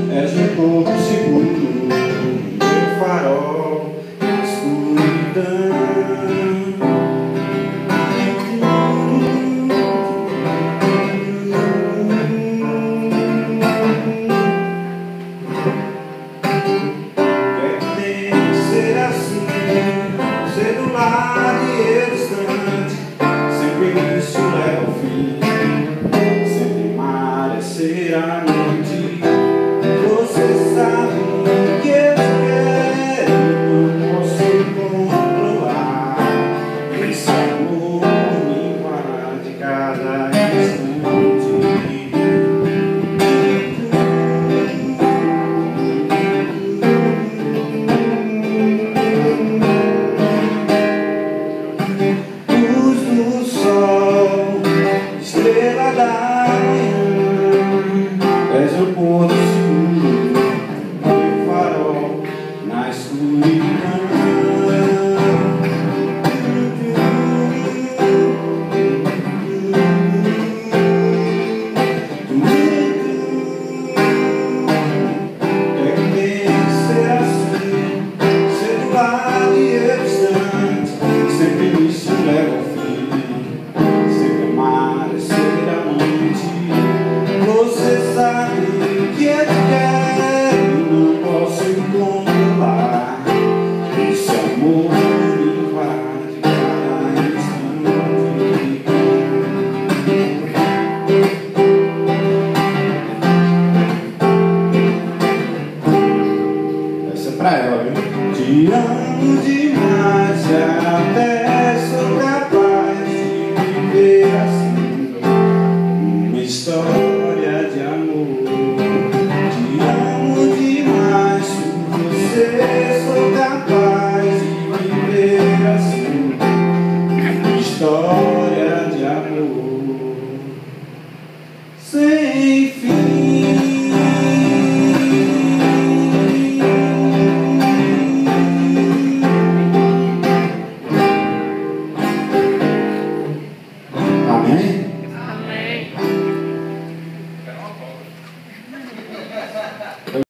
És um pouco seguro, meu farol na escuridão. Quer que tem que ser assim, ser do lado e eu distante, sempre isso leva ao fim, sempre merecer a noite. Você sabe que eu quero, não posso controlar. Esse amor me para de cada instante. Luz do sol, estrela da manhã, és o porto seguro, meu farol na escuridão. É que tem que ser assim, ser do lado e eu distante, sempre isso leva ao fim, sempre merecer a noite. Você sabe que eu te quero, não posso controlar. Esse amor me invade cada instante. Essa é pra ela, viu? Te amo demais, até sou capaz de viver assim uma história de amor. Te amo demais, por você sou capaz de viver assim uma história de amor sem fim. Amém?